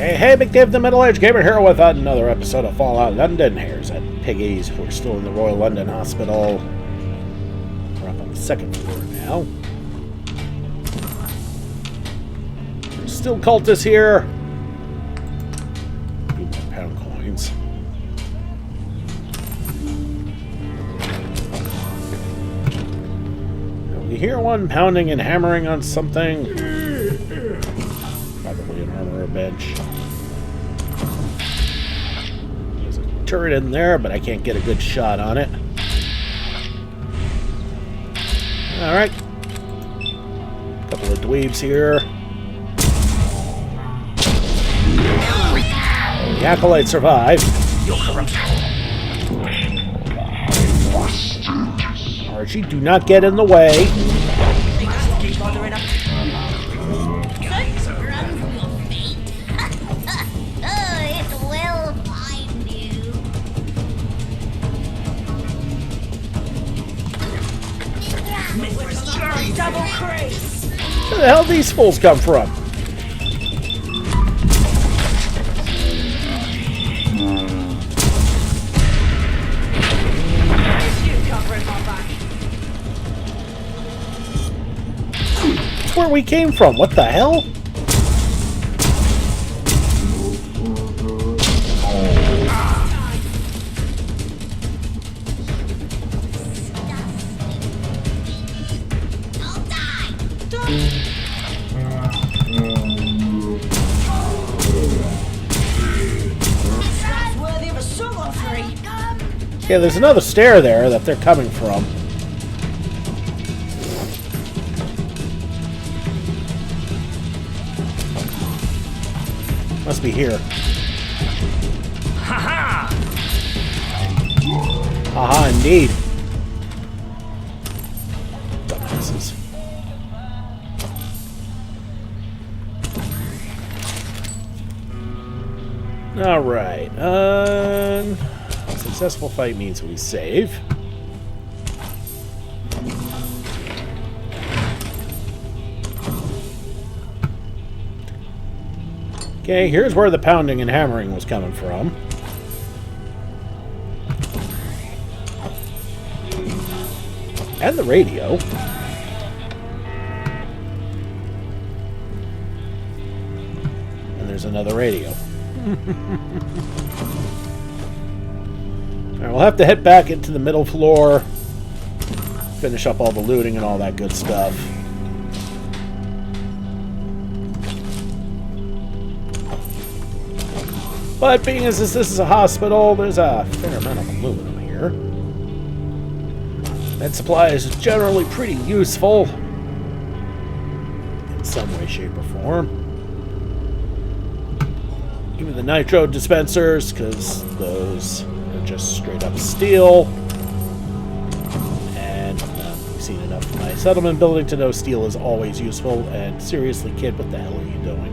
Hey, Big Dave, the Middle-Aged Gamer here with another episode of Fallout London. Hares at Piggies. We're still in the Royal London Hospital. We're up on the second floor now. There's still cultists here. Need more pound coins. We hear one pounding and hammering on something. Probably an armorer bench. There's a turret in there, but I can't get a good shot on it. Alright. A couple of dweebs here. The acolyte survived. Archie, do not get in the way. Where the hell these fools come from? That's where we came from. What the hell? Yeah, there's another stair there that they're coming from. Must be here. Ha-ha! Aha, indeed. Dumbasses. Alright, successful fight means we save. Okay, here's where the pounding and hammering was coming from. And the radio. And there's another radio. Alright, we'll have to head back into the middle floor, finish up all the looting and all that good stuff. But being as this is a hospital, there's a fair amount of aluminum here. That supply is generally pretty useful in some way, shape, or form. Even the nitro dispensers, because those are just straight up steel. And we've seen enough of my settlement building to know steel is always useful. And seriously, kid, what the hell are you doing?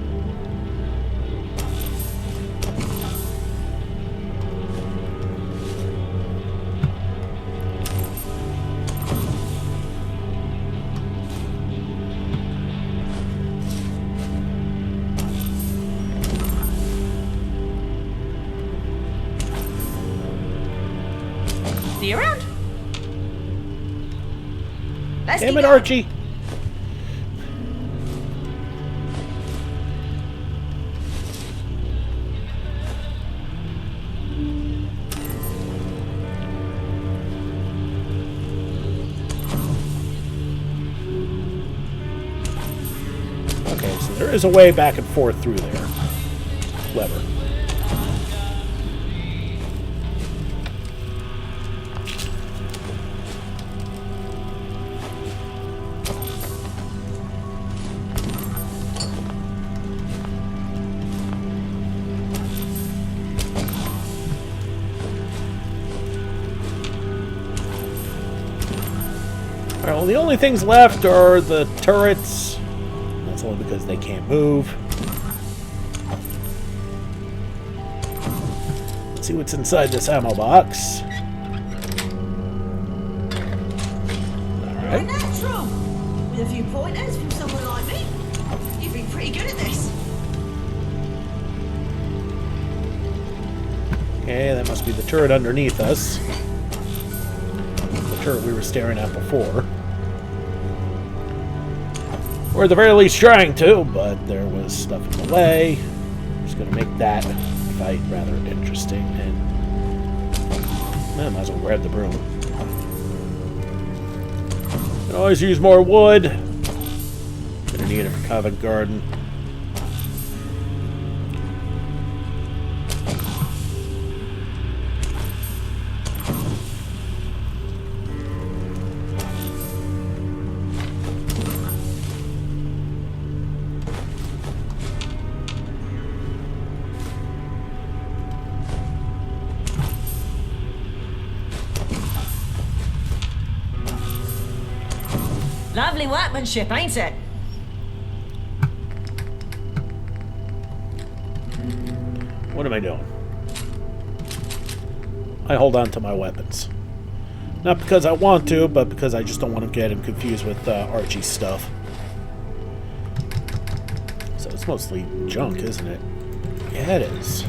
See you around. Damn it, Archie! Okay, so there is a way back and forth through there. Clever. Alright, well, the only things left are the turrets. That's only because they can't move. Let's see what's inside this ammo box. Alright. Natural! With a few pointers from someone like me, you'd be pretty good at this. Okay, that must be the turret underneath us. The turret we were staring at before. Or at the very least trying to, but there was stuff in the way. Just going to make that fight rather interesting. And I might as well grab the broom. Can always use more wood. Gonna need it for Covent Garden. Lovely workmanship, ain't it? What am I doing? I hold on to my weapons. Not because I want to, but because I just don't want to get him confused with Archie's stuff. So it's mostly junk, isn't it? Yeah, it is.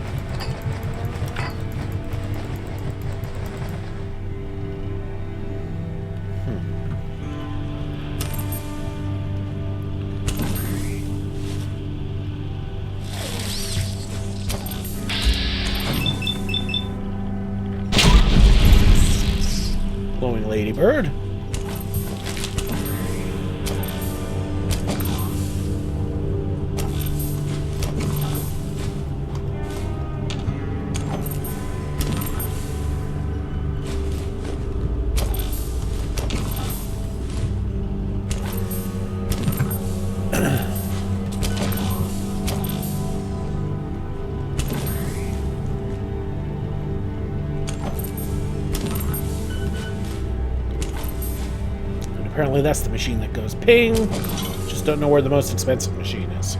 Glowing ladybird. Apparently that's the machine that goes ping. Just don't know where the most expensive machine is.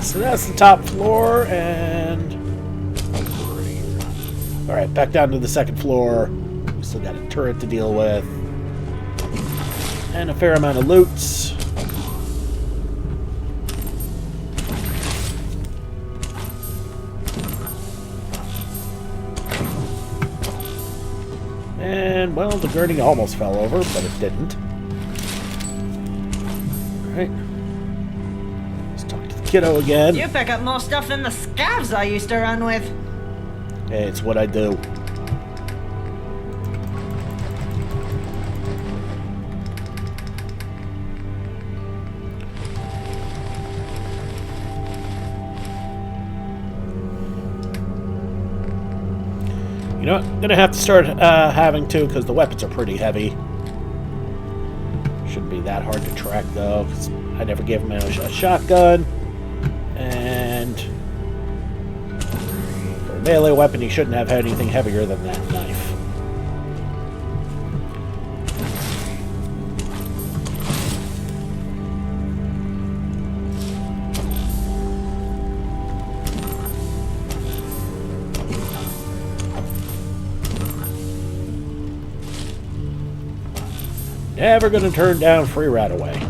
So that's the top floor, and alright, back down to the second floor. We still got a turret to deal with. And a fair amount of loots. And, well, the gurney almost fell over, but it didn't. Alright. Kiddo again. You pick up more stuff than the scavs I used to run with. Hey, it's what I do. You know what? I'm gonna have to start having to, because the weapons are pretty heavy. Shouldn't be that hard to track, though. I never gave him a shotgun. And for a melee weapon, he shouldn't have anything heavier than that knife. Never gonna turn down free right away.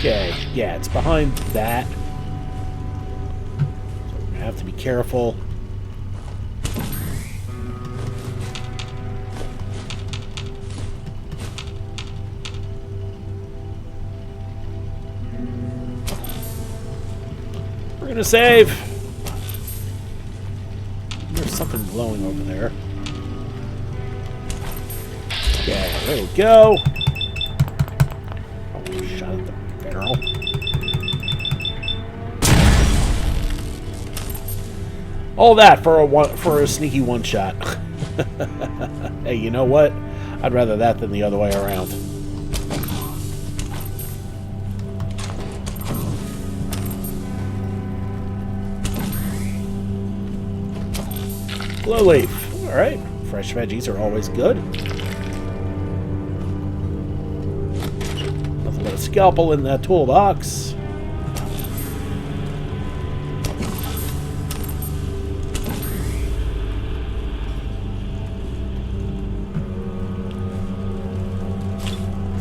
Okay, yeah, it's behind that. So we're gonna have to be careful. We're gonna save. There's something glowing over there. Okay, there we go. Shot at the barrel. All that for a sneaky one shot. Hey, you know what? I'd rather that than the other way around. Glow leaf. Alright. Fresh veggies are always good. Nothing but a scalpel in that toolbox.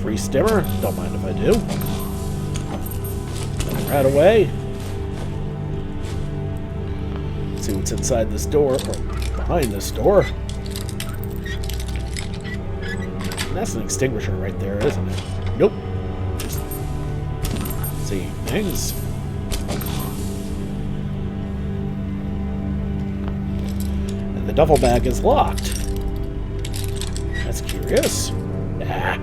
Free stimmer. Don't mind if I do. Right away. Let's see what's inside this door. Behind this door. And that's an extinguisher right there, isn't it? Nope. Just see things. And the duffel bag is locked. That's curious. Ah.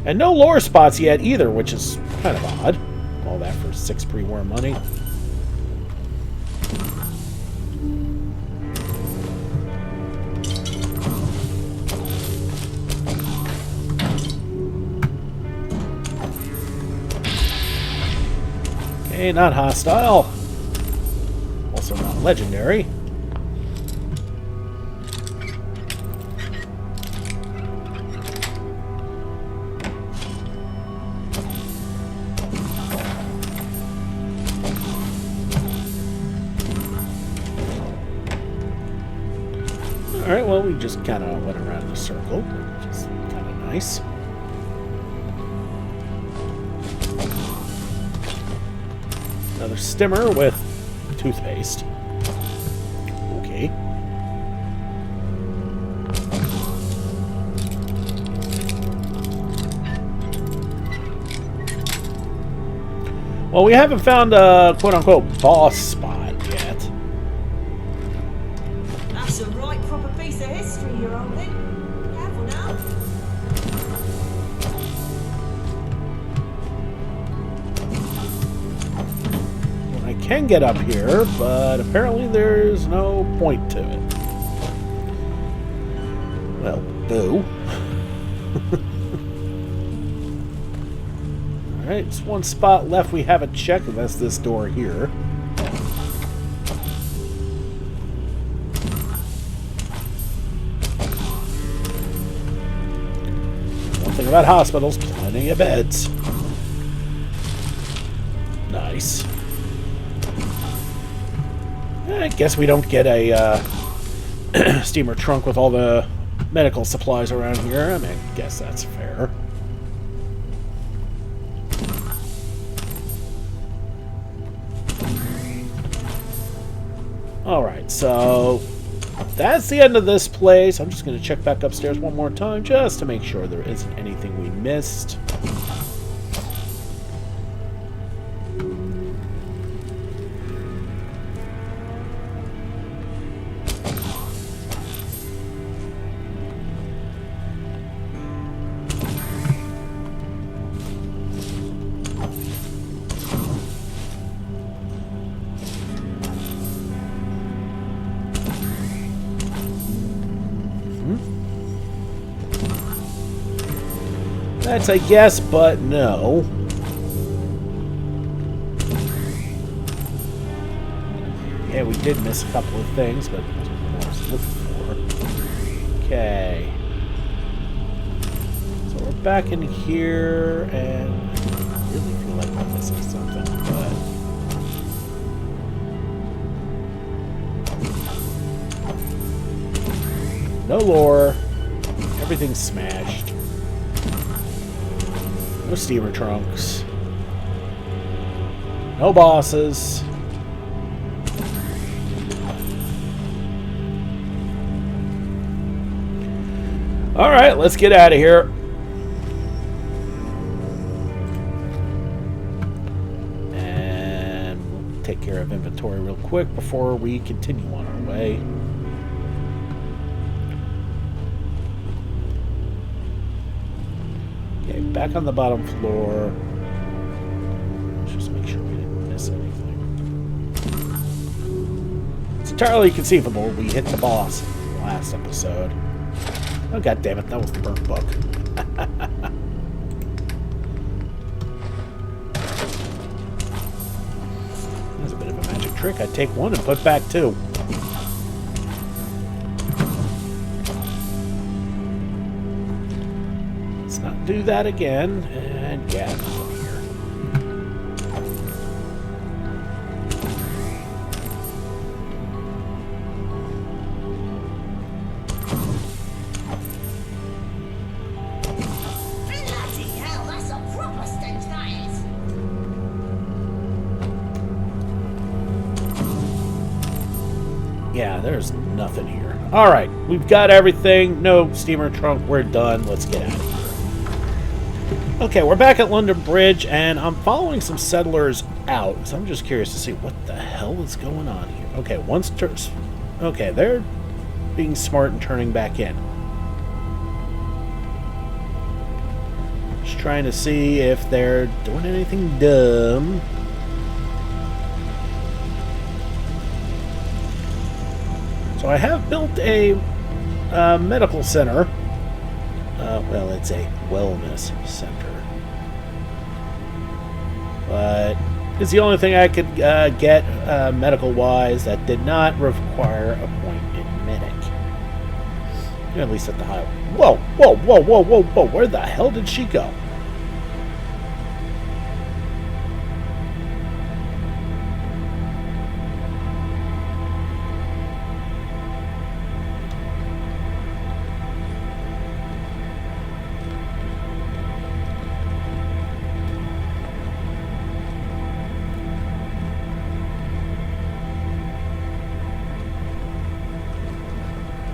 And no lore spots yet either, which is kind of odd. All that for 6 pre-war money. Okay, not hostile. Also not legendary. Alright, well, we just kind of went around in a circle, which is kind of nice. Another stimmer with toothpaste. Okay. Well, we haven't found a quote-unquote boss spot yet. That's a right proper piece of history you're holding. Careful now. I can get up here, but apparently there's no point to it. Well, boo. Alright, just one spot left we haven't checked, and that's this door here. One thing about hospitals, plenty of beds. Nice. I guess we don't get a steamer trunk with all the medical supplies around here. I mean, I guess that's fair. Alright, so that's the end of this place. I'm just going to check back upstairs one more time just to make sure there isn't anything we missed. That's a yes, but no. Yeah, we did miss a couple of things, but that's what I was looking for. Okay. So we're back in here, and I really feel like I'm missing something, but... no lore. Everything's smashed. No steamer trunks. No bosses. Alright, let's get out of here. And we'll take care of inventory real quick before we continue on our way. Okay, back on the bottom floor. Let's just make sure we didn't miss anything. Let's entirely conceivable we hit the boss last episode. Oh, god damn it, that was the burnt book. That's a bit of a magic trick. I'd take one and put back two. Let's not do that again. And get out of here. Bloody hell, that's a proper stench, that is. Yeah, there's nothing here. Alright, we've got everything. No steamer trunk. We're done. Let's get out of here. Okay, we're back at London Bridge, and I'm following some settlers out. So I'm just curious to see what the hell is going on here. Okay, okay, they're being smart and turning back in. Just trying to see if they're doing anything dumb. So I have built a medical center. Well, it's a wellness center. But it's the only thing I could get medical-wise that did not require a point in medic. At least at the high. Whoa, whoa, whoa, whoa, whoa, whoa. Where the hell did she go?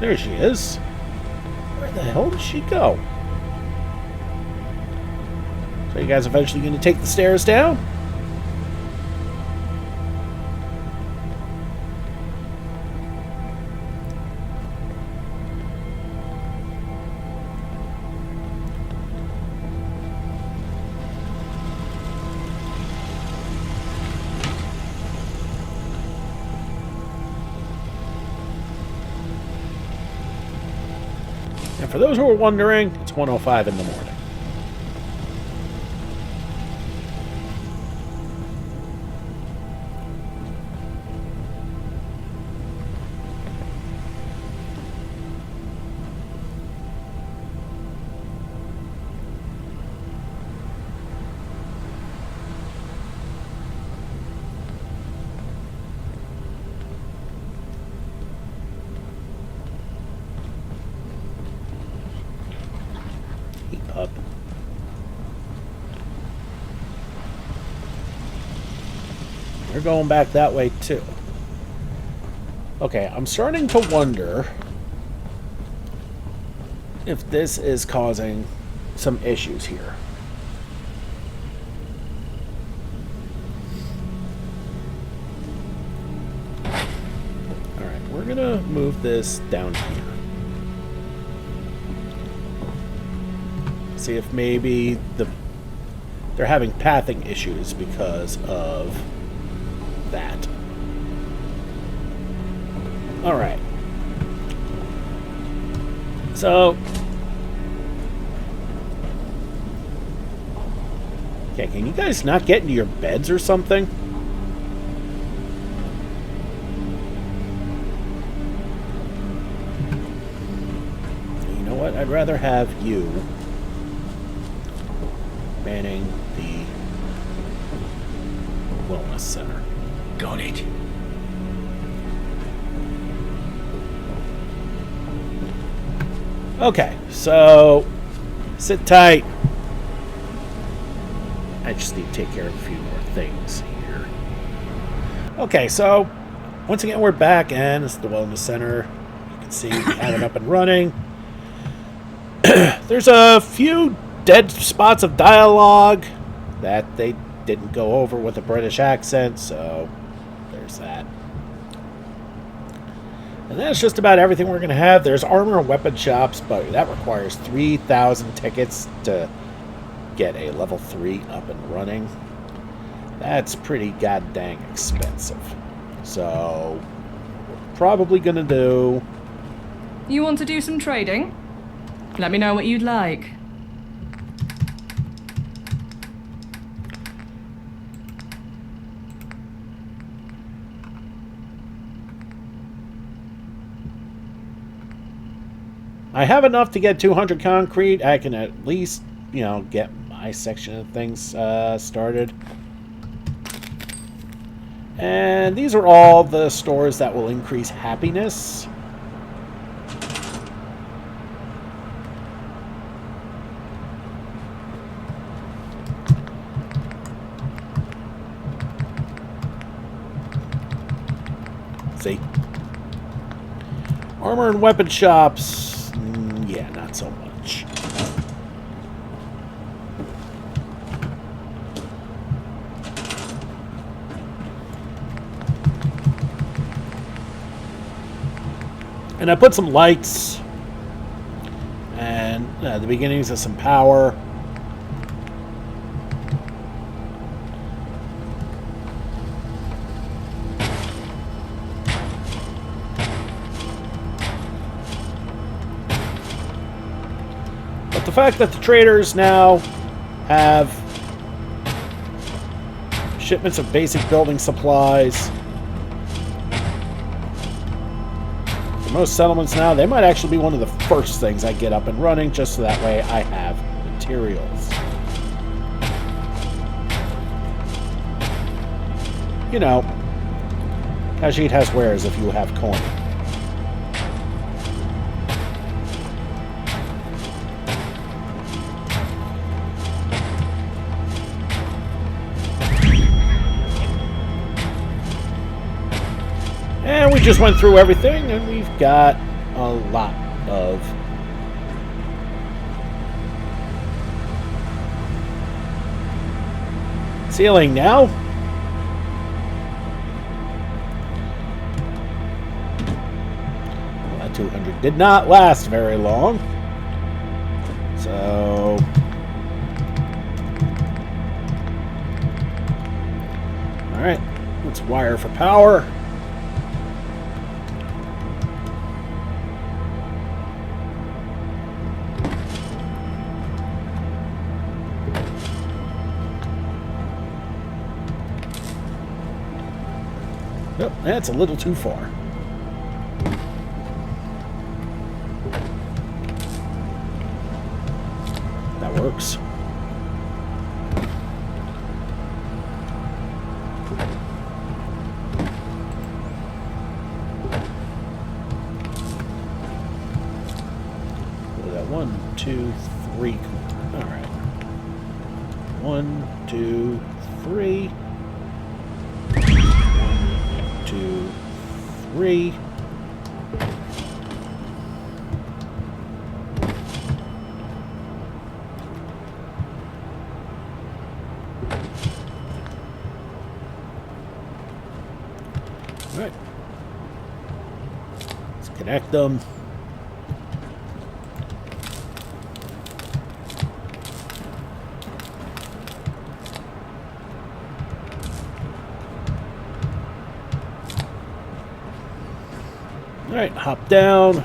There she is. Where the hell did she go? So you guys eventually going to take the stairs down? And for those who are wondering, it's 1:05 in the morning. Up. They're going back that way too. Okay, I'm starting to wonder if this is causing some issues here. Alright, we're gonna move this down here. See if maybe they're having pathing issues because of that. Alright. So okay, can you guys not get into your beds or something? You know what? I'd rather have you manning the wellness center. Got it. Okay, so sit tight. I just need to take care of a few more things here. Okay, so once again we're back, and it's the wellness center. You can see we have it up and running. There's a few dead spots of dialogue that they didn't go over with a British accent, so there's that. And that's just about everything we're going to have. There's armor and weapon shops, but that requires 3,000 tickets to get a level 3 up and running. That's pretty goddamn expensive. So probably going to do. You want to do some trading? Let me know what you'd like. I have enough to get 200 concrete. I can at least, get my section of things started. And these are all the stores that will increase happiness. See? Armor and weapon shops. Yeah, not so much. And I put some lights and the beginnings of some power. But the fact that the traders now have shipments of basic building supplies. Most settlements now, they might actually be one of the first things I get up and running, just so that way I have materials. Kashyyyk has wares if you have coin. And we just went through everything, and we've got a lot of ceiling now. Well, that 200 did not last very long. So alright, let's wire for power. Nope, that's a little too far. That works. Look at that. 1, 2, 3. All right. 1, 2, 3. 2, 3. All right. Let's connect them. All right, hop down.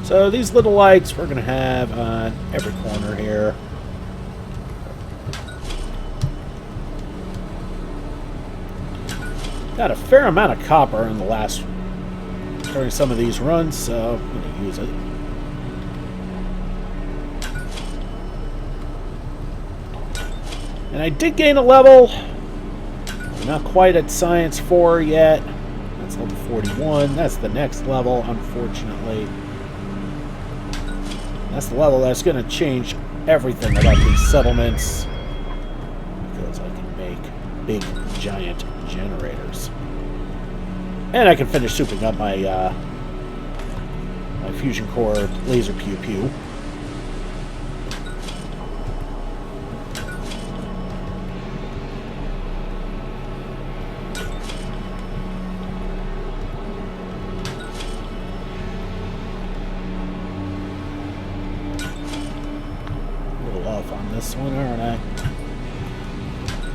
So these little lights we're going to have on every corner here. Got a fair amount of copper in the last during some of these runs, so I'm going to use it. And I did gain a level. We're not quite at Science 4 yet. That's level 41. That's the next level, unfortunately. That's the level that's going to change everything about these settlements. Because I can make big, giant generators. And I can finish souping up my, my fusion core laser pew-pew. on this one, aren't I?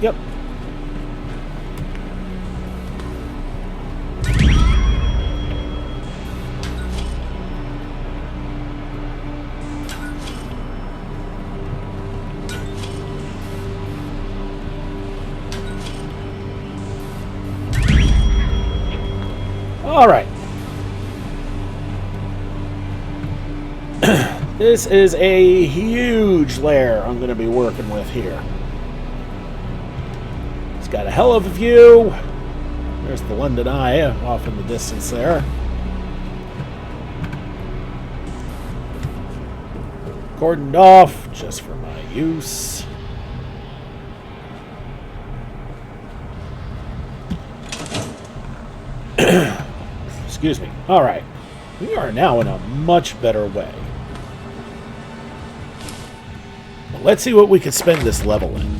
Yep. All right. This is a huge lair I'm going to be working with here. It's got a hell of a view. There's the London Eye off in the distance there. Cordoned off just for my use. Excuse me. All right. We are now in a much better way. Well, let's see what we could spend this level in.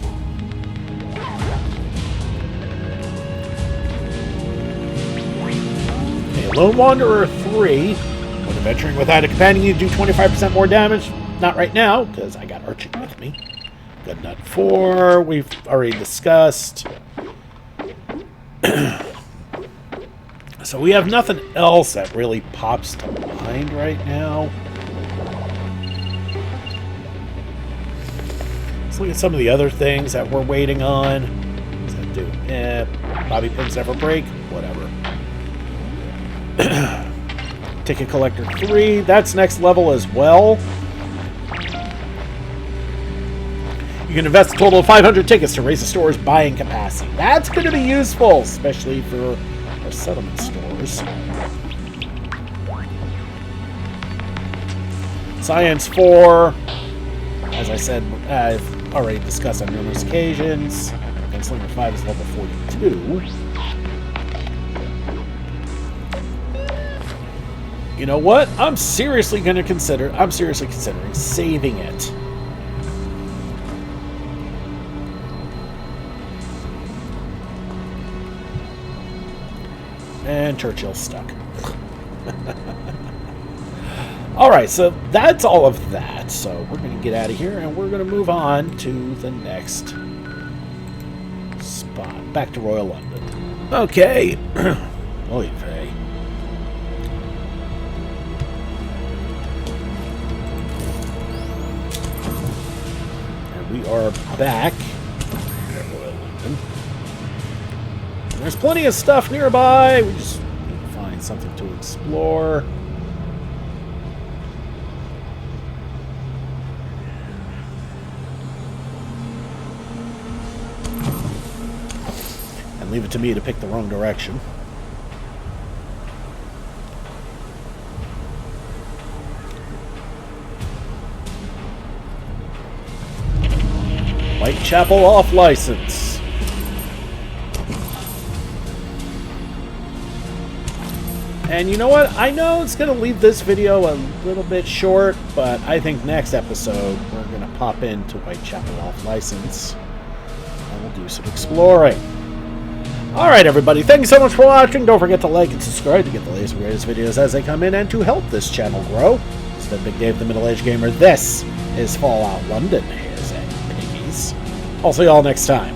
Okay, Lone Wanderer 3. When adventuring without a companion, you do 25% more damage. Not right now, because I got Archie with me. Good Nut 4, we've already discussed. So we have nothing else that really pops to mind right now. Let's look at some of the other things that we're waiting on. What does that do? Bobby pins never break. Whatever. Ticket Collector 3. That's next level as well. You can invest a total of 500 tickets to raise the store's buying capacity. That's going to be useful, especially for our settlement stores. Science 4. As I said, I've already discussed on numerous occasions. Gunslinger 5 is level 42. You know what? I'm seriously considering saving it. And Churchill's stuck. Alright, so that's all of that. So we're going to get out of here and we're going to move on to the next spot. Back to Royal London. Okay. Oy vey. And we are back at Royal London. There's plenty of stuff nearby. We just need to find something to explore. And leave it to me to pick the wrong direction. Whitechapel off license. And you know what? I know it's going to leave this video a little bit short, but I think next episode we're going to pop into Whitechapel off license and we'll do some exploring. Alright everybody, thank you so much for watching. Don't forget to like and subscribe to get the latest and greatest videos as they come in and to help this channel grow. It's been Big Dave the Middle-Aged Gamer. This is Fallout London. Hares and Piggies. I'll see y'all next time.